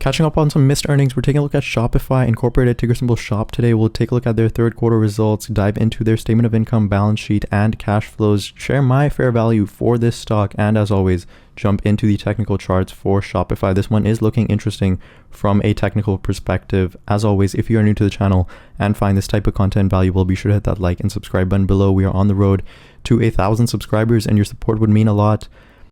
Catching up on some missed earnings, we're taking a look at Shopify Incorporated, ticker symbol SHOP today. We'll take a look at their third quarter results, dive into their statement of income, balance sheet, and cash flows, share my fair value for this stock, and as always, jump into the technical charts for Shopify. This one is looking interesting from a technical perspective. As always, if you are new to the channel and find this type of content valuable, be sure to hit that like and subscribe button below. We are on the road to 1,000 subscribers, and your support would mean a lot.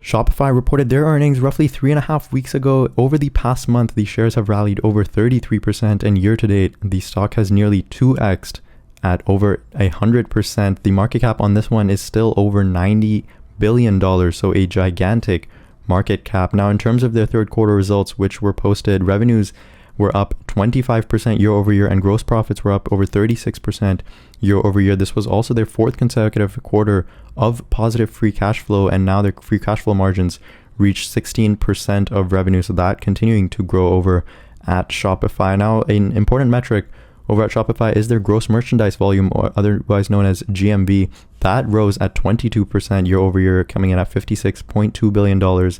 Shopify reported their earnings roughly 3.5 weeks ago. Over the past month, the shares have rallied over 33%, and year to date, the stock has nearly 2x'd at over 100%. The market cap on this one is still over $90 billion, so a gigantic market cap. Now, in terms of their third quarter results, which were posted, revenues were up 25% year over year, and gross profits were up over 36% year over year. This was also their fourth consecutive quarter of positive free cash flow, and now their free cash flow margins reach 16% of revenue, so that continuing to grow over at Shopify. Now, an important metric over at Shopify is their gross merchandise volume, or otherwise known as GMV. That rose at 22% year over year, coming in at $56.2 billion.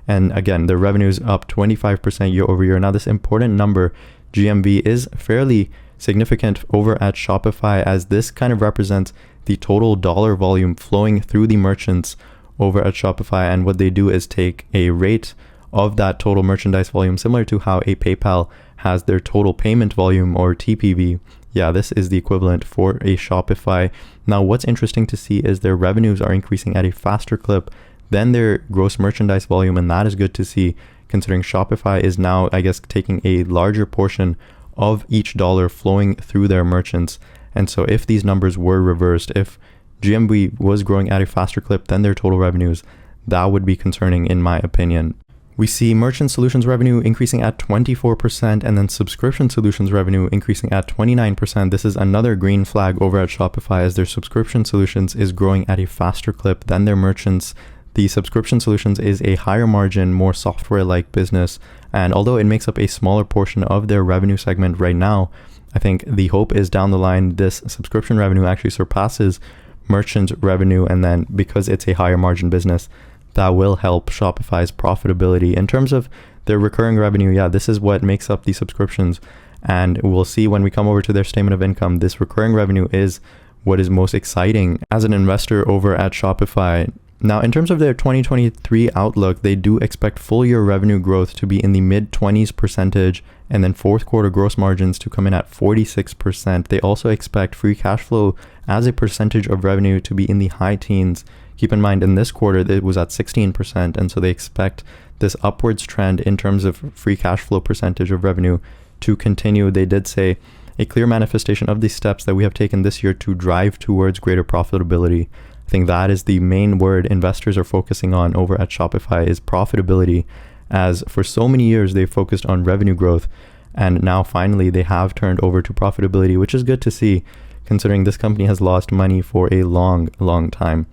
And again, the revenue is up 25% year over year. Now, this important number, GMV, is fairly significant over at Shopify, as this kind of represents the total dollar volume flowing through the merchants over at Shopify. And what they do is take a rate of that total merchandise volume, similar to how a PayPal has their total payment volume, or TPV. Yeah, this is the equivalent for a Shopify. Now, what's interesting to see is their revenues are increasing at a faster clip than their gross merchandise volume, and that is good to see, considering Shopify is now, I guess, taking a larger portion of each dollar flowing through their merchants. And so if these numbers were reversed, if GMV was growing at a faster clip than their total revenues, that would be concerning in my opinion. We see merchant solutions revenue increasing at 24%, and then subscription solutions revenue increasing at 29%. This is another green flag over at Shopify, as their subscription solutions is growing at a faster clip than their merchants. The subscription solutions is a higher margin, more software-like business, and although it makes up a smaller portion of their revenue segment right now, I think the hope is down the line this subscription revenue actually surpasses merchant revenue, and then because it's a higher margin business, that will help Shopify's profitability. In terms of their recurring revenue, yeah, this is what makes up the subscriptions, and we'll see when we come over to their statement of income, this recurring revenue is what is most exciting as an investor over at Shopify. Now, in terms of their 2023 outlook, they do expect full year revenue growth to be in the mid-20s%, and then fourth quarter gross margins to come in at 46%. They also expect free cash flow as a percentage of revenue to be in the high teens. Keep in mind, in this quarter, it was at 16%, and so they expect this upwards trend in terms of free cash flow percentage of revenue to continue. They did say a clear manifestation of the steps that we have taken this year to drive towards greater profitability. I think that is the main word investors are focusing on over at Shopify, is profitability, as for so many years they've focused on revenue growth, and now finally they have turned over to profitability, which is good to see, considering this company has lost money for a long time.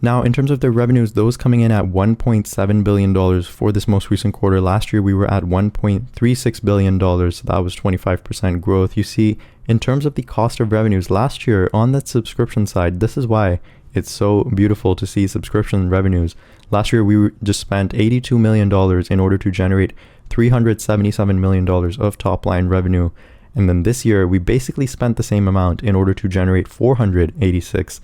Now, in terms of their revenues, those coming in at $1.7 billion for this most recent quarter. Last year we were at $1.36 billion, so that was 25% growth. You see, in terms of the cost of revenues last year on that subscription side, this is why it's so beautiful to see subscription revenues. Last year, we just spent $82 million in order to generate $377 million of top line revenue. And then this year, we basically spent the same amount in order to generate $486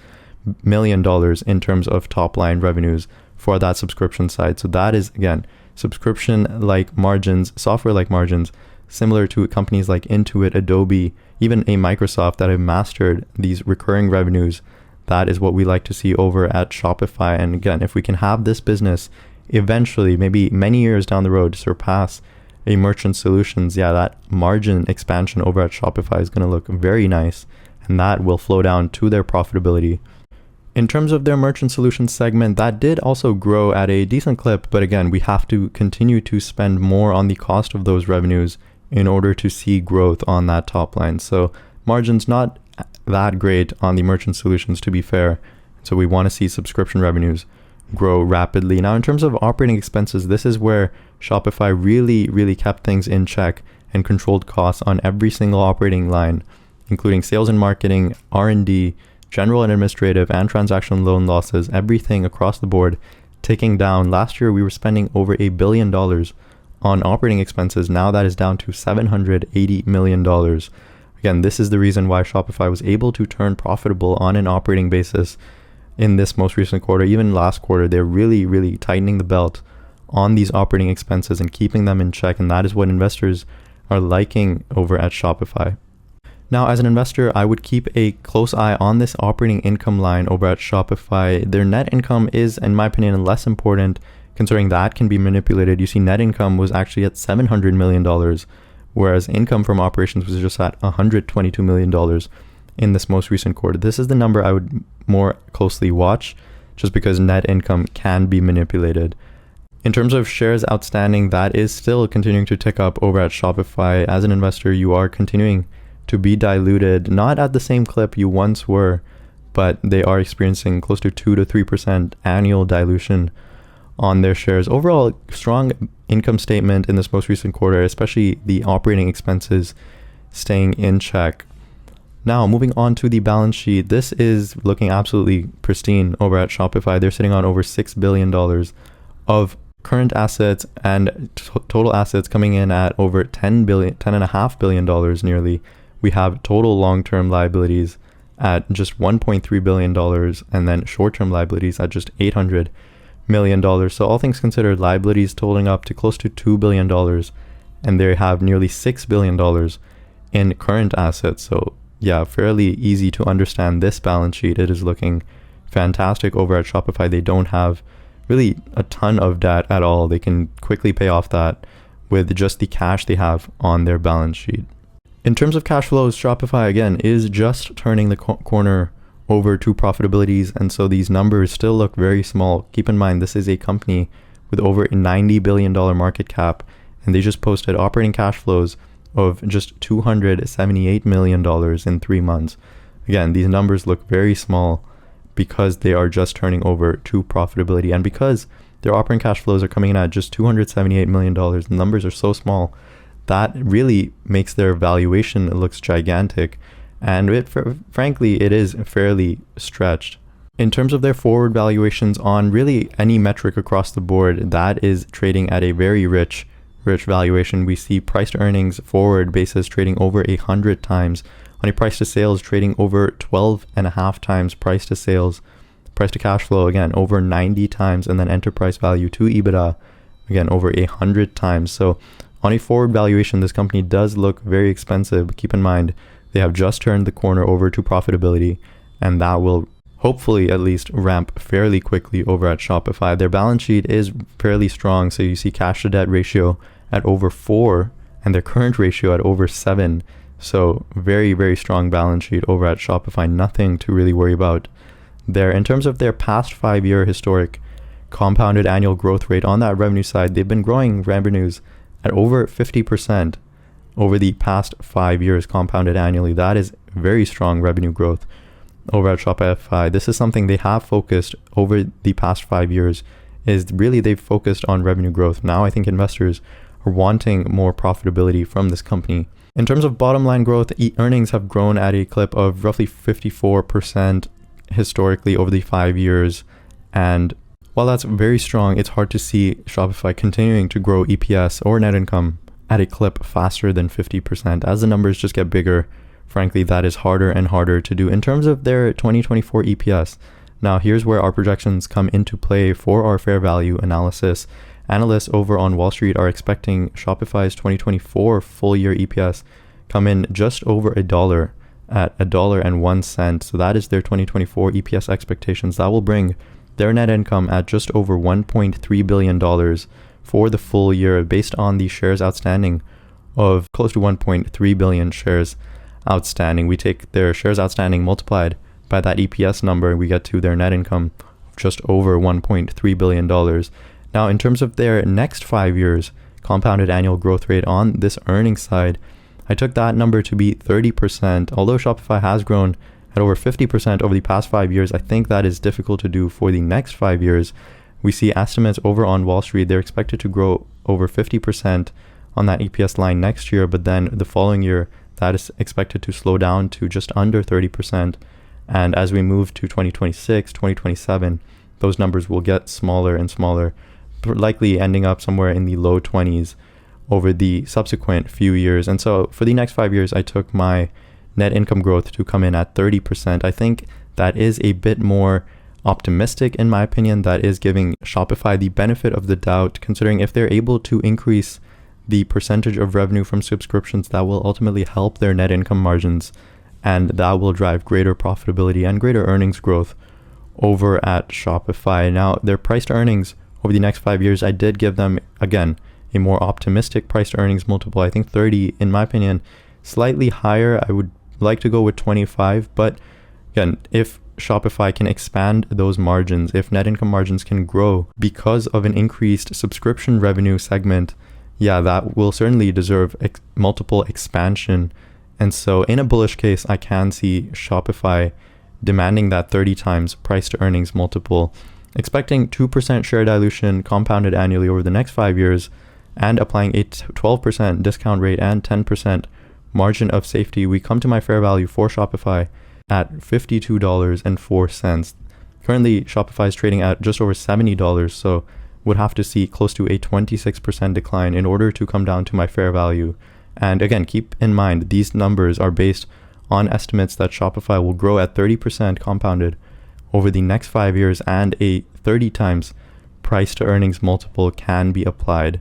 million in terms of top line revenues for that subscription side. So that is, again, subscription-like margins, software-like margins, similar to companies like Intuit, Adobe, even a Microsoft that have mastered these recurring revenues. That is what we like to see over at Shopify. And again, if we can have this business eventually, maybe many years down the road, surpass a merchant solutions, yeah, that margin expansion over at Shopify is going to look very nice, and that will flow down to their profitability. In terms of their merchant solutions segment, that did also grow at a decent clip, but again, we have to continue to spend more on the cost of those revenues in order to see growth on that top line. So margins not that great on the merchant solutions, to be fair. So we want to see subscription revenues grow rapidly. Now, in terms of operating expenses, this is where Shopify really kept things in check and controlled costs on every single operating line, including sales and marketing, R&D, general and administrative, and transaction loan losses, everything across the board ticking down. Last year, we were spending over $1 billion on operating expenses, now that is down to $780 million. Again, this is the reason why Shopify was able to turn profitable on an operating basis in this most recent quarter. Even last quarter, they're really, really tightening the belt on these operating expenses and keeping them in check. And that is what investors are liking over at Shopify. Now, as an investor, I would keep a close eye on this operating income line over at Shopify. Their net income is, in my opinion, less important, considering that can be manipulated. You see, net income was actually at $700 million, whereas income from operations was just at $122 million in this most recent quarter. This is the number I would more closely watch, just because net income can be manipulated. In terms of shares outstanding, that is still continuing to tick up over at Shopify. As an investor, you are continuing to be diluted, not at the same clip you once were, but they are experiencing close to 2 to 3% annual dilution on their shares. Overall, strong income statement in this most recent quarter, especially the operating expenses staying in check. Now, moving on to the balance sheet, this is looking absolutely pristine over at Shopify. They're sitting on over $6 billion of current assets and total assets coming in at over $10.5 billion nearly. We have total long-term liabilities at just $1.3 billion and then short-term liabilities at just $800 million. So all things considered, liabilities totaling up to close to $2 billion, and they have nearly $6 billion in current assets. So yeah, fairly easy to understand this balance sheet. It is looking fantastic over at Shopify. They don't have really a ton of debt at all. They can quickly pay off that with just the cash they have on their balance sheet. In terms of cash flows, Shopify again is just turning the corner over to profitabilities, and so these numbers still look very small. Keep in mind, this is a company with over a $90 billion market cap, and they just posted operating cash flows of just $278 million in 3 months. Again, these numbers look very small because they are just turning over to profitability, and because their operating cash flows are coming in at just $278 million, the numbers are so small that really makes their valuation looks gigantic, and frankly, it is fairly stretched. In terms of their forward valuations on really any metric across the board, that is trading at a very rich valuation. We see price to earnings forward basis trading over 100 times, on a price to sales trading over 12.5 times price to sales, price to cash flow again over 90 times, and then enterprise value to EBITDA again over 100 times. So on a forward valuation, this company does look very expensive. Keep in mind, they have just turned the corner over to profitability, and that will hopefully at least ramp fairly quickly over at Shopify. Their balance sheet is fairly strong. So you see cash to debt ratio at over 4 and their current ratio at over 7. So very, very strong balance sheet over at Shopify. Nothing to really worry about there. In terms of their past 5-year historic compounded annual growth rate on that revenue side, they've been growing revenues at over 50% over the past 5 years compounded annually. That is very strong revenue growth over at Shopify. This is something they have focused over the past 5 years, is really they've focused on revenue growth. Now I think investors are wanting more profitability from this company. In terms of bottom line growth, earnings have grown at a clip of roughly 54% historically over the 5 years. And while that's very strong, it's hard to see Shopify continuing to grow EPS or net income at a clip faster than 50%. As the numbers just get bigger, frankly, that is harder and harder to do. In terms of their 2024 EPS, now here's where our projections come into play for our fair value analysis. Analysts over on Wall Street are expecting Shopify's 2024 full year EPS come in just over $1 at $1.01. So that is their 2024 EPS expectations. That will bring their net income at just over $1.3 billion for the full year, based on the shares outstanding of close to 1.3 billion shares outstanding. We take their shares outstanding multiplied by that EPS number, and we get to their net income of just over $1.3 billion. Now, in terms of their next 5 years compounded annual growth rate on this earnings side, I took that number to be 30%. Although Shopify has grown at over 50% over the past 5 years, I think that is difficult to do for the next 5 years. We see estimates over on Wall Street, they're expected to grow over 50% on that EPS line next year, but then the following year, that is expected to slow down to just under 30%. And as we move to 2026, 2027, those numbers will get smaller and smaller, likely ending up somewhere in the low 20s over the subsequent few years. And so for the next 5 years, I took my net income growth to come in at 30%. I think that is a bit more optimistic in my opinion. That is giving Shopify the benefit of the doubt, considering if they're able to increase the percentage of revenue from subscriptions, that will ultimately help their net income margins, and that will drive greater profitability and greater earnings growth over at Shopify. Now, their price to earnings over the next 5 years, I did give them, again, a more optimistic price to earnings multiple. I think 30, in my opinion, slightly higher. I would like to go with 25, but again, if Shopify can expand those margins, if net income margins can grow because of an increased subscription revenue segment, yeah, that will certainly deserve multiple expansion. And so in a bullish case, I can see Shopify demanding that 30 times price to earnings multiple, expecting 2% share dilution compounded annually over the next 5 years, and applying a 12% discount rate and 10% margin of safety. We come to my fair value for Shopify at $52.04. Currently, Shopify is trading at just over $70, so would have to see close to a 26% decline in order to come down to my fair value. And again, keep in mind, these numbers are based on estimates that Shopify will grow at 30% compounded over the next 5 years, and a 30 times price to earnings multiple can be applied.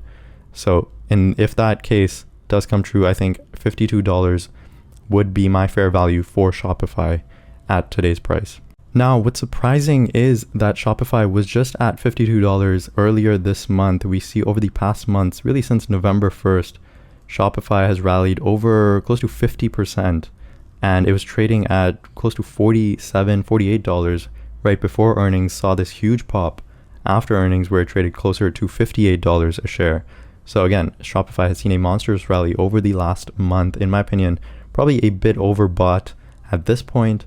So if that case does come true, I think $52 would be my fair value for Shopify at today's price. Now, what's surprising is that Shopify was just at $52 earlier this month. We see over the past months, really since November 1st, Shopify has rallied over close to 50%, and it was trading at close to $47, $48 right before earnings, saw this huge pop after earnings where it traded closer to $58 a share. So again, Shopify has seen a monstrous rally over the last month. In my opinion, probably a bit overbought at this point,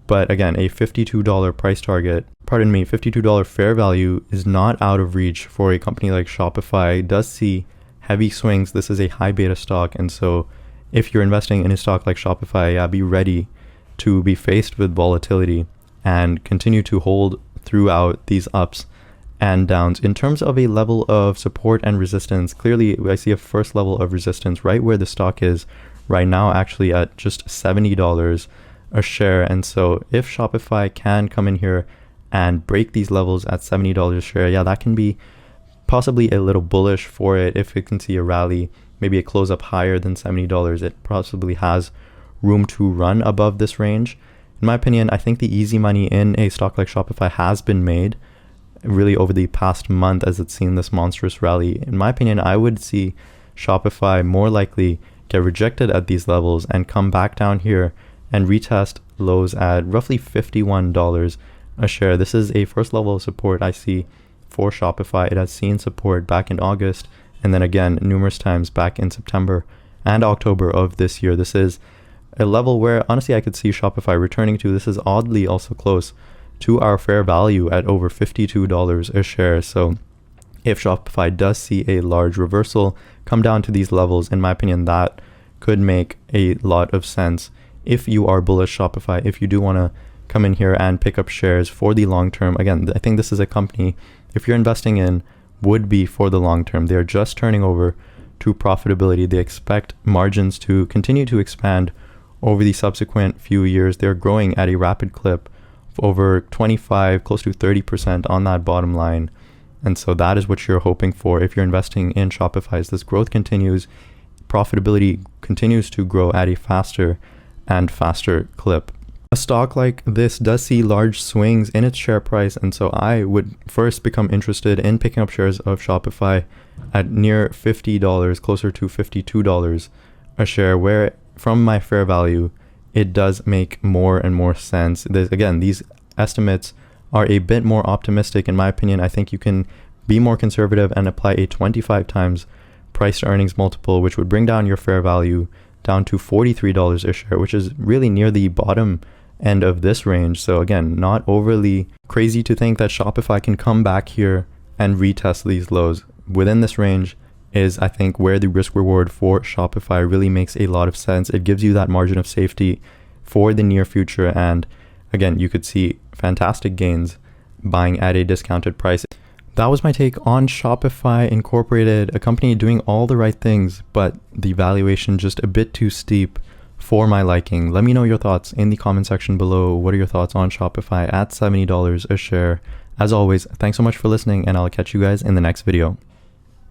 but again, a $52 price target, $52 fair value is not out of reach for a company like Shopify. It does see heavy swings. This is a high beta stock, and so if you're investing in a stock like Shopify, yeah, be ready to be faced with volatility and continue to hold throughout these ups and downs. In terms of a level of support and resistance, clearly I see a first level of resistance right where the stock is right now, actually at just $70 a share. And so if Shopify can come in here and break these levels at $70 a share, yeah, that can be possibly a little bullish for it. If it can see a rally, maybe a close up higher than $70, it possibly has room to run above this range. In my opinion, I think the easy money in a stock like Shopify has been made really over the past month as it's seen this monstrous rally. In my opinion, I would see Shopify more likely get rejected at these levels and come back down here and retest lows at roughly $51 a share. This is a first level of support I see for Shopify. It has seen support back in August and then again numerous times back in September and October of this year. This is a level where honestly I could see Shopify returning to. This is oddly also close to our fair value at over $52 a share. So if Shopify does see a large reversal come down to these levels, in my opinion, that could make a lot of sense. If you are bullish Shopify, if you do want to come in here and pick up shares for the long term, again, I think this is a company, if you're investing in, would be for the long term. They're just turning over to profitability. They expect margins to continue to expand over the subsequent few years. They're growing at a rapid clip of over 25, close to 30% on that bottom line. And so that is what you're hoping for if you're investing in Shopify. As this growth continues, profitability continues to grow at a faster and faster clip. A stock like this does see large swings in its share price, and so I would first become interested in picking up shares of Shopify at near $50, closer to $52 a share, where from my fair value, it does make more and more sense. Again, these estimates are a bit more optimistic. In my opinion, I think you can be more conservative and apply a 25 times price to earnings multiple, which would bring down your fair value down to $43 a share, which is really near the bottom end of this range. So again, not overly crazy to think that Shopify can come back here and retest these lows. Within this range is, I think, where the risk reward for Shopify really makes a lot of sense. It gives you that margin of safety for the near future. And again, you could see fantastic gains buying at a discounted price. that was my take on Shopify Incorporated, a company doing all the right things, but the valuation just a bit too steep for my liking. Let me know your thoughts in the comment section below. What are your thoughts on Shopify at $70 a share? As always, thanks so much for listening, and I'll catch you guys in the next video.